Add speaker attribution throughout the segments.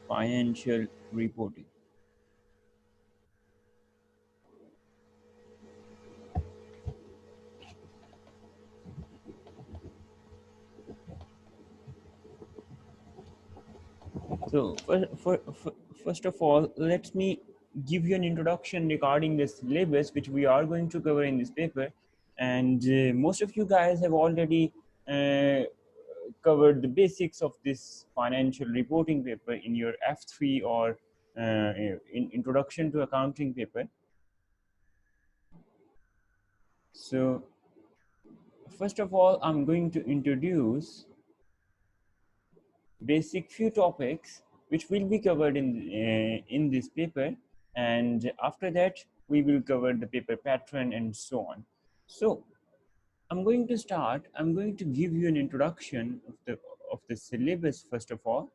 Speaker 1: financial reporting. So first of all, let me give you an introduction regarding the syllabus which we are going to cover in this paper. And most of you guys have already uh, covered the basics of this financial reporting paper in your F3 or in Introduction to Accounting paper. So first of all, I'm going to introduce basic few topics which will be covered in this paper, and after that we will cover the paper pattern and so on. So I'm going to give you an introduction of the syllabus first of all.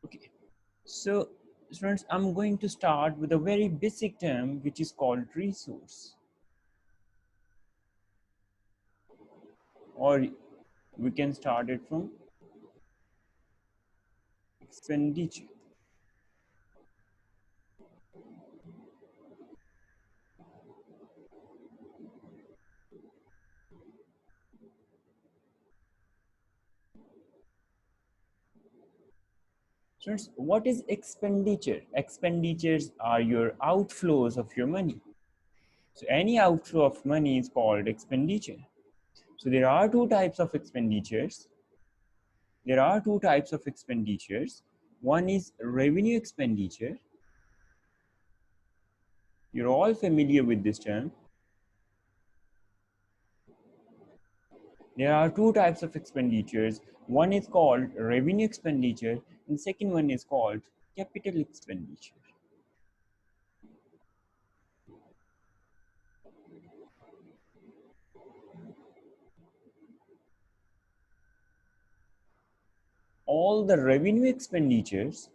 Speaker 1: Okay, so students, I'm going to start with a very basic term which is called resource, or we can start it from expenditure. Students, what is expenditure? Expenditures are your outflows of your money. So any outflow of money is called expenditure. So there are two types of expenditures. One is revenue expenditure. You're all familiar with this term. There are two types of expenditures. One is called revenue expenditure, and second one is called capital expenditure. all the revenue expenditures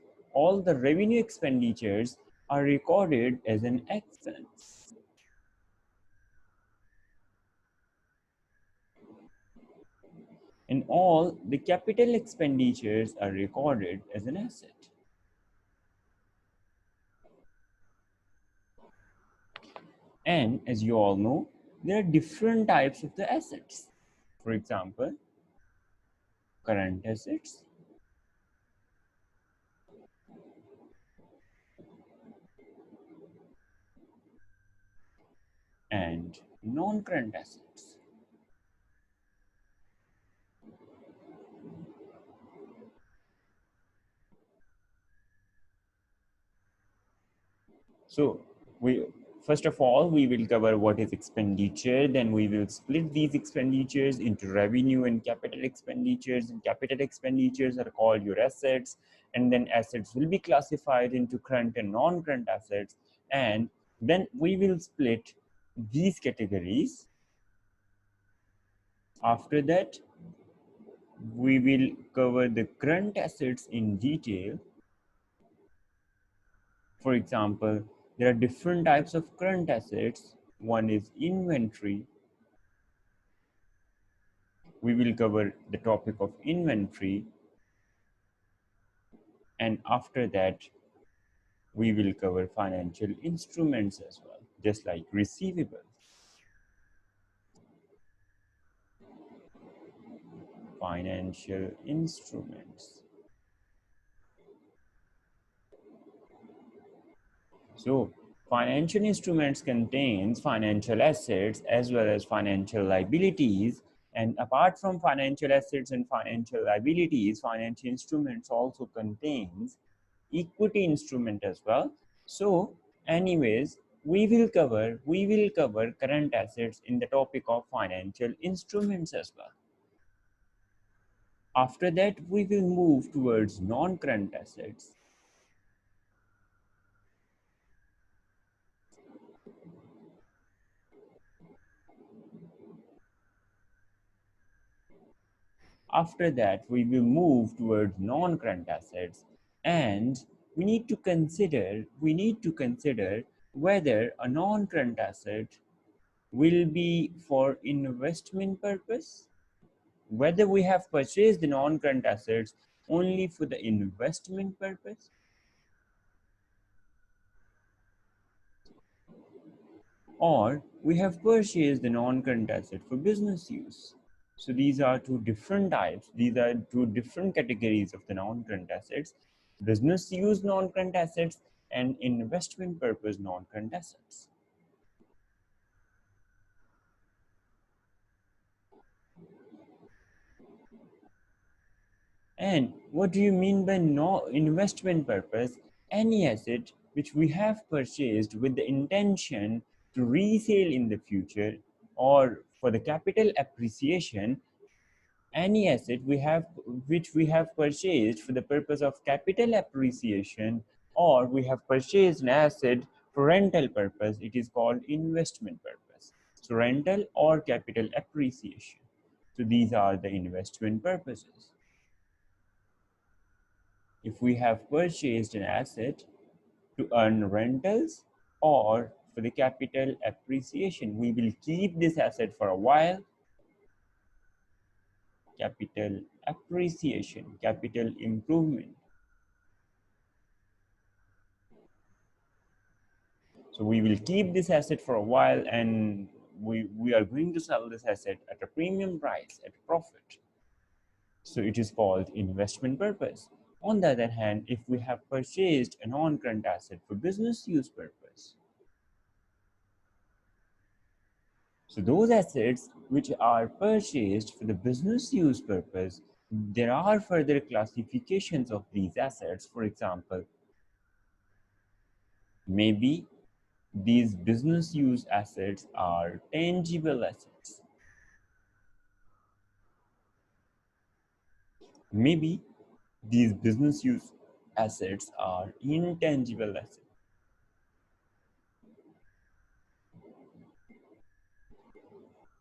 Speaker 1: are recorded as an expense, and all the capital expenditures are recorded as an asset. And as you all know, there are different types of the assets. For example, current assets, and non-current assets. So we first of all, we will cover what is expenditure, then we will split these expenditures into revenue and capital expenditures, and capital expenditures are called your assets, and then assets will be classified into current and non-current assets, and then we will split these categories. After that, we will cover the current assets in detail. For example, there are different types of current assets. One is inventory. We will cover the topic of inventory, and after that we will cover financial instruments as well, just like receivables. Financial instruments. So financial instruments contains financial assets as well as financial liabilities, and apart from financial assets and financial liabilities, financial instruments also contains equity instrument as well. So anyways, we will cover current assets in the topic of financial instruments as well. After that, we will move towards non-current assets. After that, we will move towards non-current assets, and we need to consider whether a non-current asset will be for investment purpose, whether we have purchased the non-current assets only for the investment purpose, or we have purchased the non-current asset for business use. So these are two different types. These are two different categories of the non-current assets: business use non-current assets and investment purpose non-current assets. And what do you mean by no investment purpose? Any asset which we have purchased with the intention to resale in the future or for the capital appreciation, any asset we have which we have purchased for the purpose of capital appreciation, or we have purchased an asset for rental purpose, it is called investment purpose. So rental or capital appreciation. So these are the investment purposes. If we have purchased an asset to earn rentals or for the capital appreciation, we will keep this asset for a while. Capital appreciation, capital improvement. So we will keep this asset for a while, and we are going to sell this asset at a premium price, at a profit. So it is called investment purpose. On the other hand, if we have purchased a non-current asset for business use purpose, so those assets which are purchased for the business use purpose, there are further classifications of these assets. For example, maybe these business use assets are tangible assets. Maybe these business use assets are intangible assets.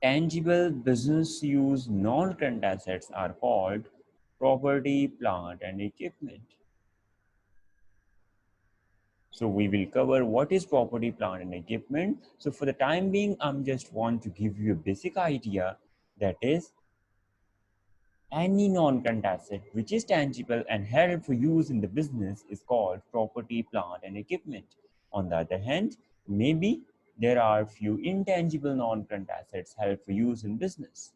Speaker 1: Tangible business use non-current assets are called property, plant, and equipment. So we will cover what is property, plant, and equipment. So for the time being, I'm just want to give you a basic idea, that is, any non-current asset which is tangible and held for use in the business is called property, plant, and equipment. On the other hand, maybe there are few intangible non-current assets held for use in business.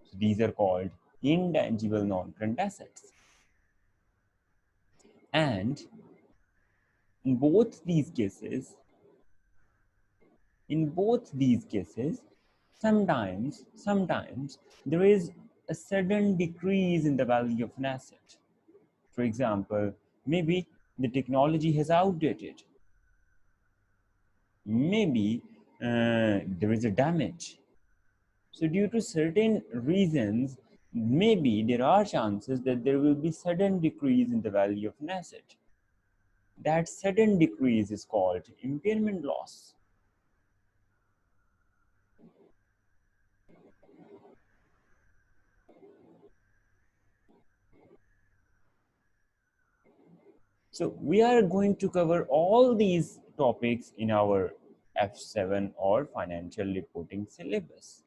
Speaker 1: So these are called intangible non-current assets. And in both these cases, sometimes there is a sudden decrease in the value of an asset. For example, maybe the technology has outdated. Maybe there is a damage. So due to certain reasons, maybe there are chances that there will be sudden decrease in the value of an asset. That sudden decrease is called impairment loss. So we are going to cover all these topics in our F7 or financial reporting syllabus.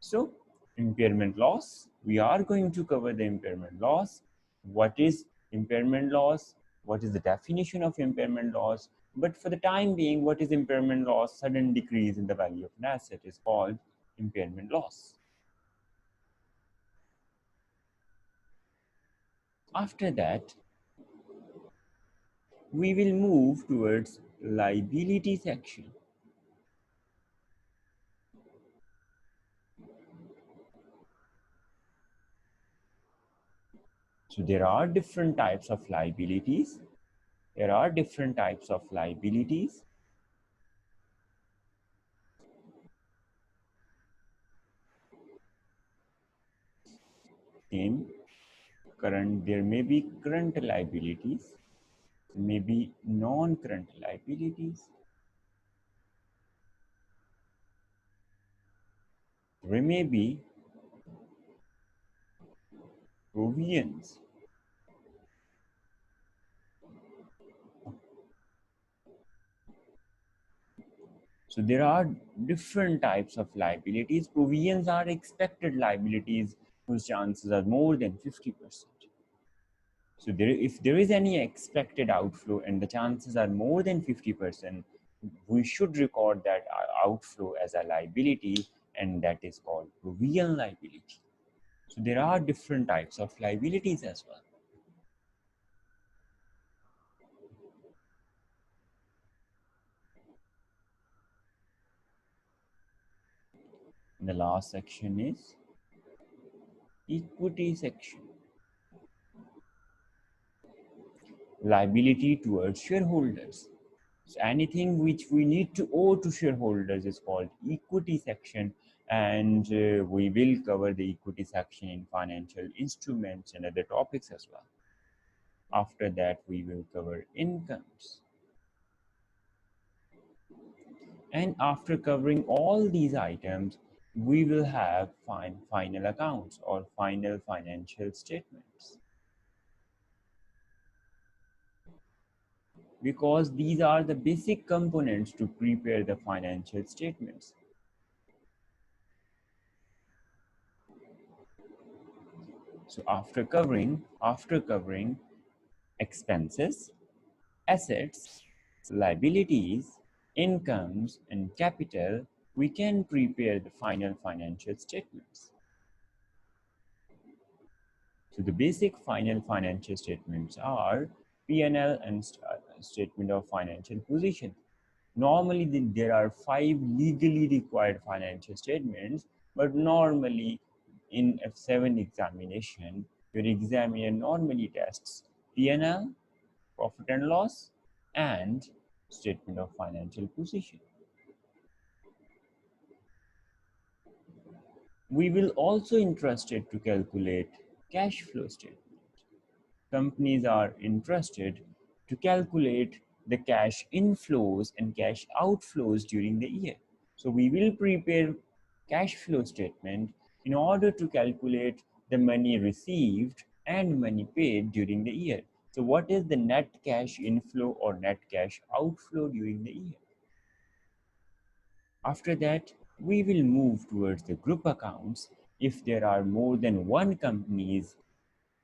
Speaker 1: So impairment loss, we are going to cover the impairment loss. What is impairment loss? What is the definition of impairment loss? But for the time being, what is impairment loss? Sudden decrease in the value of an asset is called impairment loss. After that, we will move towards liability section. So there are different types of liabilities. In current, there may be current liabilities, maybe non-current liabilities. There may be provisions. So there are different types of liabilities. Provisions are expected liabilities whose chances are more than 50%. So if there is any expected outflow and the chances are more than 50%, we should record that outflow as a liability, and that is called provision liability. So there are different types of liabilities as well. And the last section is equity section. Liability towards shareholders. So anything which we need to owe to shareholders is called equity section, and we will cover the equity section in financial instruments and other topics as well. After that, we will cover incomes. And after covering all these items, we will have final accounts or final financial statements. Because these are the basic components to prepare the financial statements. So after covering expenses, assets, liabilities, incomes, and capital, we can prepare the final financial statements. So the basic final financial statements are P&L and statement of financial position. Normally, there are 5 legally required financial statements, but normally in F7 examination, your examiner normally tests P&L, profit and loss, and statement of financial position. We will also interested to calculate cash flow statement. Companies are interested to calculate the cash inflows and cash outflows during the year. So we will prepare cash flow statement in order to calculate the money received and money paid during the year. So what is the net cash inflow or net cash outflow during the year? After that, we will move towards the group accounts. If there are more than one companies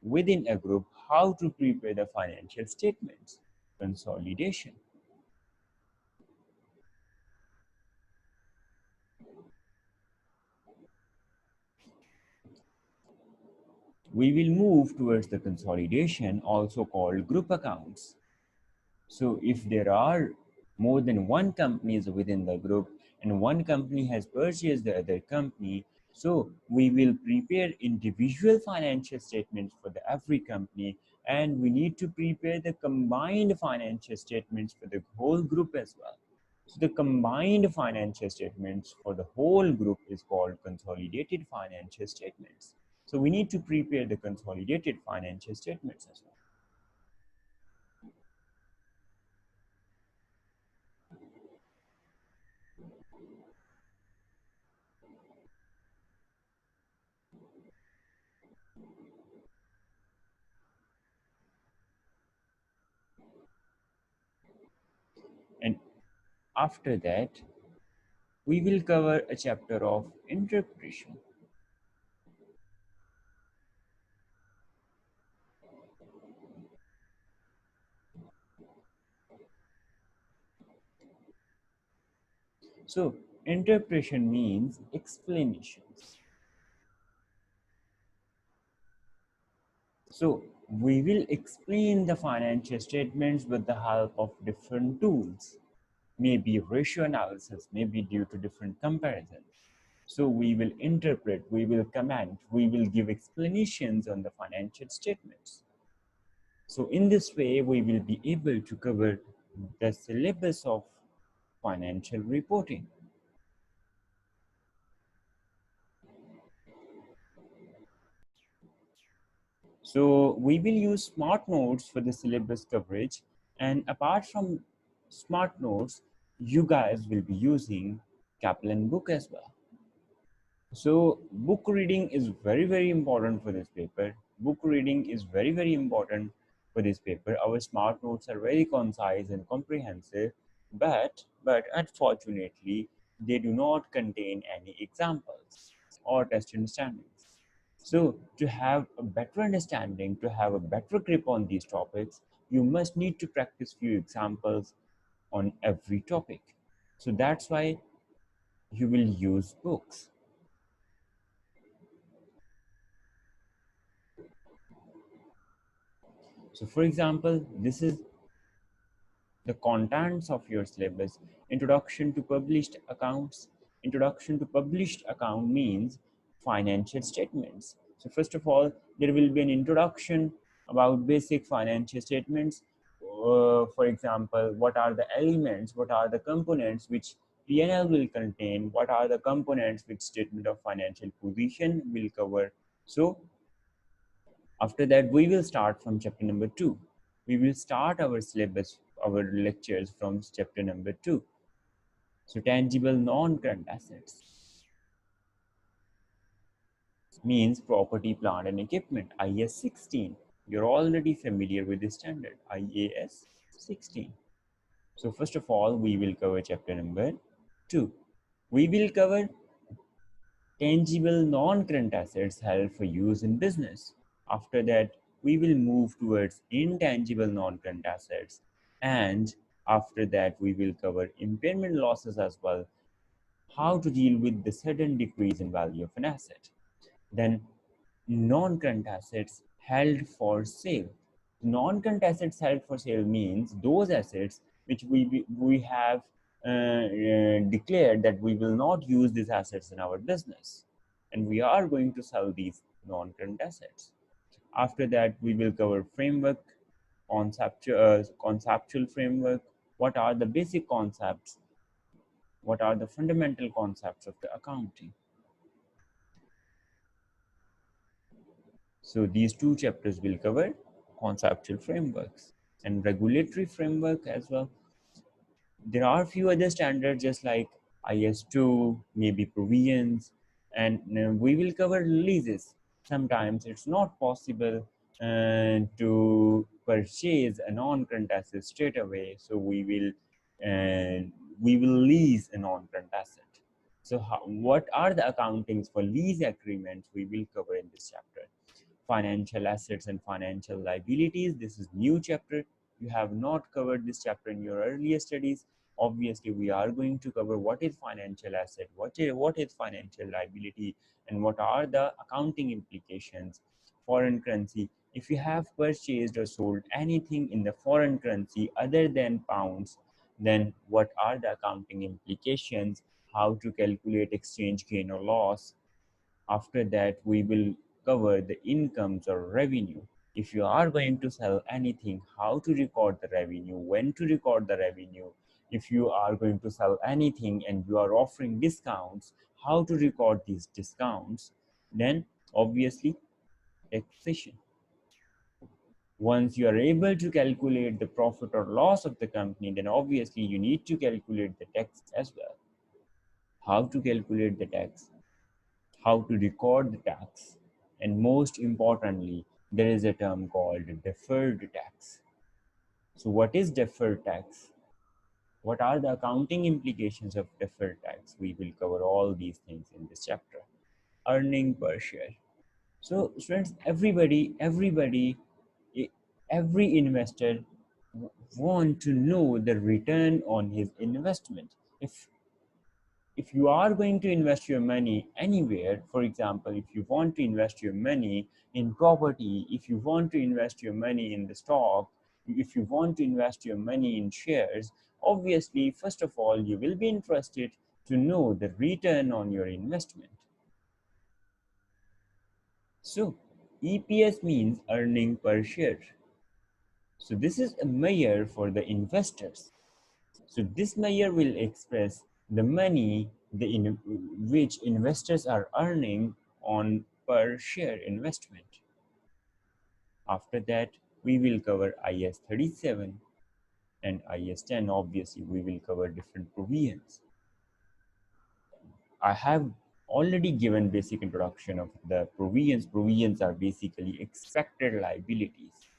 Speaker 1: within a group, how to prepare the financial statements, consolidation. We will move towards the consolidation, also called group accounts. So if there are more than one companies within the group and one company has purchased the other company, so we will prepare individual financial statements for every company, and we need to prepare the combined financial statements for the whole group as well. So the combined financial statements for the whole group is called consolidated financial statements. So we need to prepare the consolidated financial statements as well. And after that, we will cover a chapter of interpretation. So interpretation means explanations. So we will explain the financial statements with the help of different tools, maybe ratio analysis, maybe due to different comparisons. So we will interpret, we will comment, we will give explanations on the financial statements. So in this way, we will be able to cover the syllabus of financial reporting. So we will use smart notes for the syllabus coverage, and apart from smart notes, you guys will be using Kaplan book as well. So book reading is very important for this paper. Book reading is very important for this paper. Our smart notes are very concise and comprehensive. But unfortunately, they do not contain any examples or test understandings. So to have a better understanding, to have a better grip on these topics, you must need to practice few examples on every topic. So that's why you will use books. So for example, this is the contents of your syllabus. Introduction to published accounts. Introduction to published account means financial statements. So first of all, there will be an introduction about basic financial statements. For example, what are the elements, what are the components which P&L will contain, what are the components which statement of financial position will cover. So after that, we will start from chapter number 2. We will start our syllabus, our lectures from chapter number 2. So tangible non-current assets means property, plant and equipment, IS 16. You're already familiar with the standard, IAS 16. So first of all, we will cover chapter number 2. We will cover tangible non-current assets held for use in business. After that, we will move towards intangible non-current assets. And after that, we will cover impairment losses as well, how to deal with the sudden decrease in value of an asset. Then non-current assets held for sale. Non-current assets held for sale means those assets which we have declared that we will not use these assets in our business, and we are going to sell these non-current assets. After that, we will cover framework, conceptual framework. What are the basic concepts? What are the fundamental concepts of the accounting? So these two chapters will cover conceptual frameworks and regulatory framework as well. There are a few other standards just like IS2, maybe provisions, and we will cover leases. Sometimes it's not possible to purchase a non-current asset straight away, so we will lease a non-current asset. So what are the accountings for lease agreements we will cover in this chapter. Financial assets and financial liabilities. This is new chapter. You have not covered this chapter in your earlier studies. Obviously, we are going to cover what is financial asset, what is financial liability, and what are the accounting implications. Foreign currency. If you have purchased or sold anything in the foreign currency other than pounds, then what are the accounting implications? How to calculate exchange gain or loss? After that, we will cover the incomes or revenue. If you are going to sell anything, how to record the revenue, when to record the revenue. If you are going to sell anything and you are offering discounts, how to record these discounts. Then, obviously, taxation. Once you are able to calculate the profit or loss of the company, then obviously you need to calculate the tax as well. How to calculate the tax? How to record the tax, and most importantly, there is a term called deferred tax. So, what is deferred tax? What are the accounting implications of deferred tax? We will cover all these things in this chapter. Earning per share. So, students, every investor want to know the return on his investment. If you are going to invest your money anywhere, for example, if you want to invest your money in property, if you want to invest your money in the stock, if you want to invest your money in shares, obviously, first of all, you will be interested to know the return on your investment. So, EPS means earning per share. So, this is a measure for the investors. So this measure will express the money which investors are earning on per share investment. After that, we will cover IS 37 and IS 10. Obviously, we will cover different provisions. I have already given basic introduction of the provisions. Provisions are basically expected liabilities.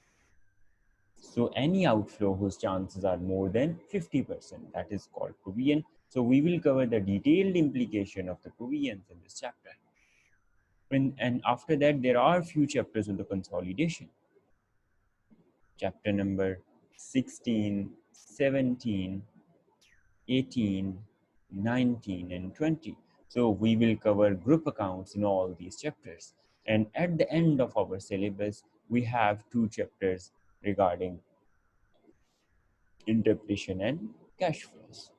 Speaker 1: So any outflow whose chances are more than 50%, that is called provision. So we will cover the detailed implication of the provisions in this chapter. And after that, there are few chapters on the consolidation. Chapter number 16, 17, 18, 19, and 20. So we will cover group accounts in all these chapters. And at the end of our syllabus, we have two chapters regarding interpretation and cash flows.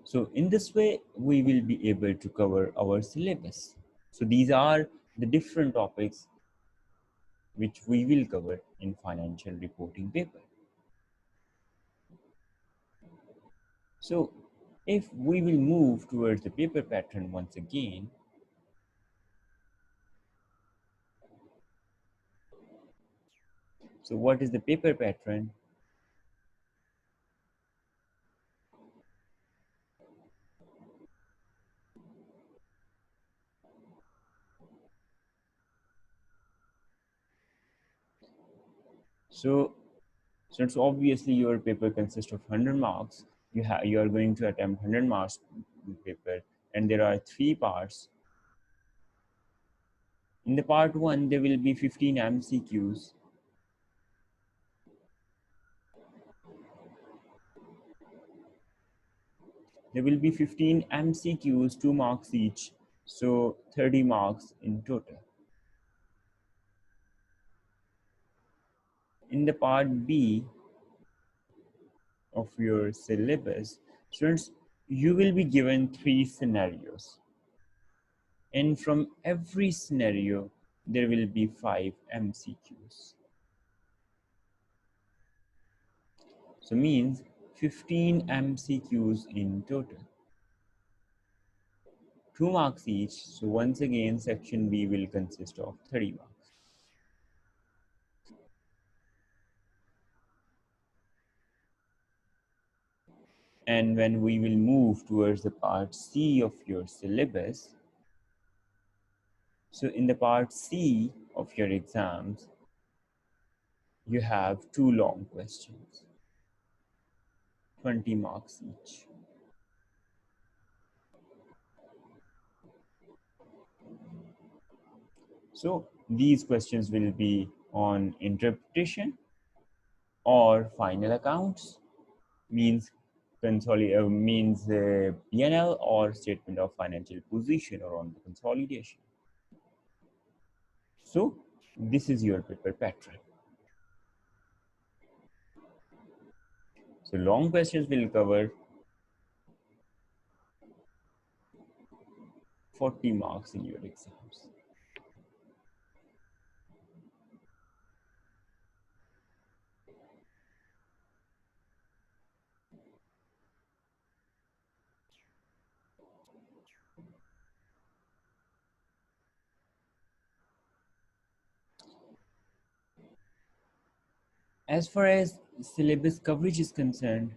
Speaker 1: So in this way, we will be able to cover our syllabus. So these are the different topics which we will cover in financial reporting paper. So if we will move towards the paper pattern once again, so what is the paper pattern? So since obviously your paper consists of 100 marks, you are going to attempt 100 marks paper, and there are three parts. In the part 1, there will be 15 MCQs. There will be 15 MCQs, 2 marks each, so 30 marks in total. In the part B of your syllabus, students, you will be given 3 scenarios. And from every scenario, there will be 5 MCQs. So means 15 MCQs in total. 2 marks each, so once again section B will consist of 30 marks. And when we will move towards the part C of your syllabus, so in the part C of your exams, you have 2 long questions, 20 marks each. So these questions will be on interpretation or final accounts, means P&L or statement of financial position, or on the consolidation. So this is your paper pattern. So long questions will cover 40 marks in your exams. As far as syllabus coverage is concerned,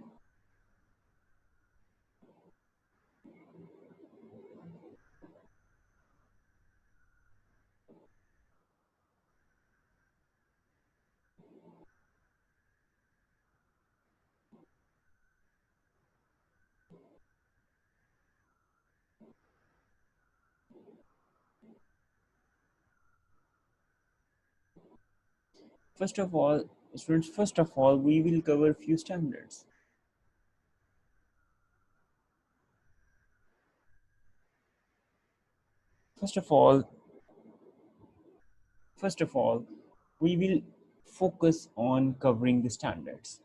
Speaker 1: first of all, students, we will cover few standards. First of all, we will focus on covering the standards.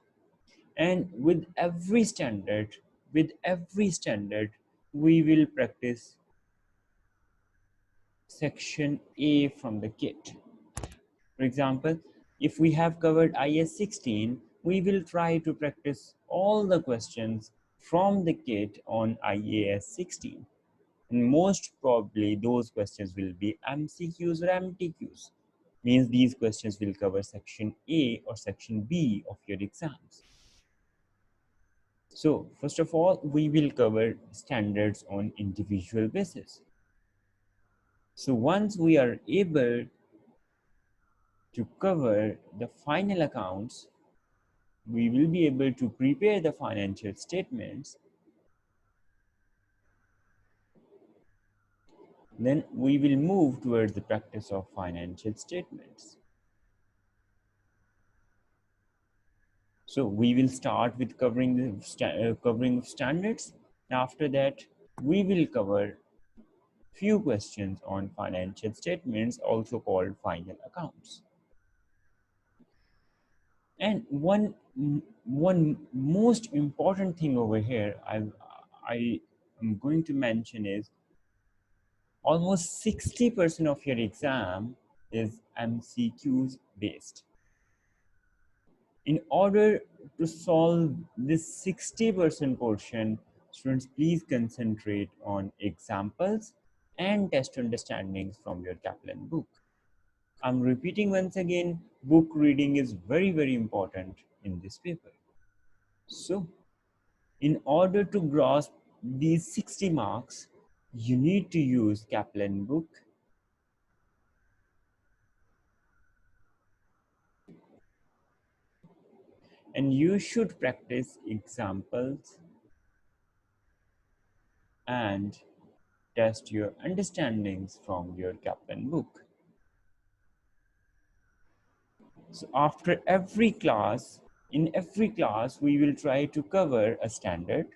Speaker 1: And with every standard, we will practice section A from the kit. For example, if we have covered IS 16, we will try to practice all the questions from the kit on IAS 16. And most probably those questions will be MCQs or MTQs. Means these questions will cover section A or section B of your exams. So first of all, we will cover standards on individual basis. So once we are able to cover the final accounts, we will be able to prepare the financial statements. Then we will move towards the practice of financial statements. So we will start with covering the covering of standards. After that, we will cover few questions on financial statements, also called final accounts. And one most important thing over here I am going to mention is almost 60% of your exam is MCQs based. In order to solve this 60% portion, students, please concentrate on examples and test understandings from your Kaplan book. I'm repeating once again, book reading is very, very important in this paper. So, in order to grasp these 60 marks, you need to use Kaplan book, and you should practice examples and test your understandings from your Kaplan book. So after every class, in every class, we will try to cover a standard.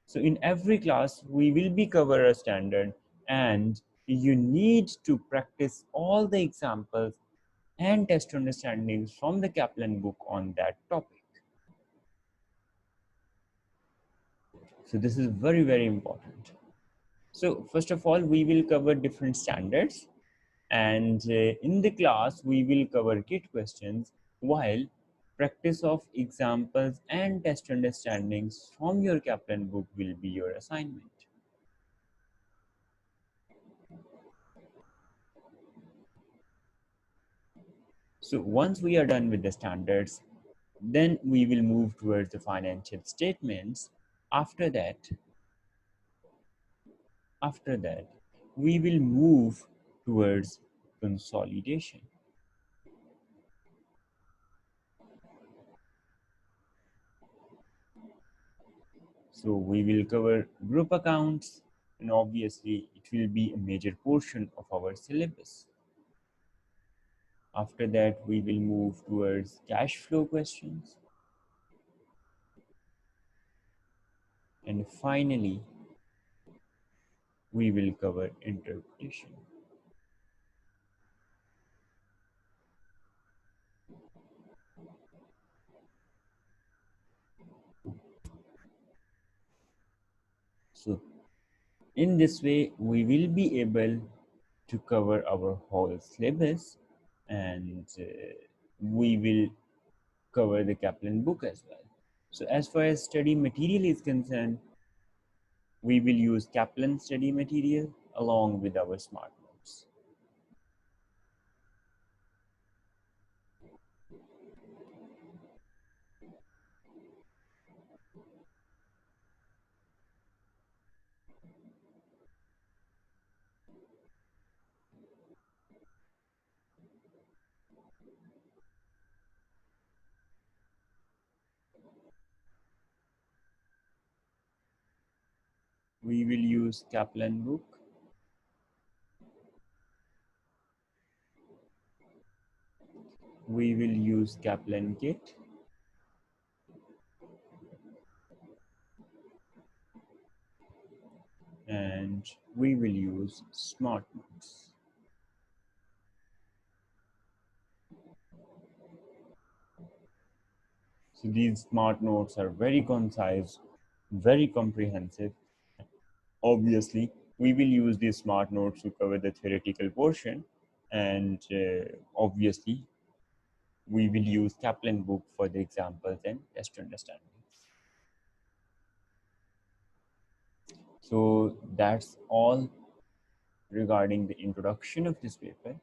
Speaker 1: So in every class, we will be cover a standard, and you need to practice all the examples and test understandings from the Kaplan book on that topic. So this is very, very important. So first of all, we will cover different standards, and in the class, we will cover kit questions, while practice of examples and test understandings from your Kaplan book will be your assignment. So once we are done with the standards, then we will move towards the financial statements. After that, we will move towards consolidation. So we will cover group accounts, and obviously it will be a major portion of our syllabus. After that, we will move towards cash flow questions. And finally, we will cover interpretation. So in this way, we will be able to cover our whole syllabus, and we will cover the Kaplan book as well. So as far as study material is concerned, we will use Kaplan study material along with our smart notes. We will use Kaplan book, we will use Kaplan kit, and we will use smart notes. So these smart notes are very concise, very comprehensive. Obviously, we will use these smart notes to cover the theoretical portion, and obviously, we will use Kaplan book for the examples and test understanding. So that's all regarding the introduction of this paper.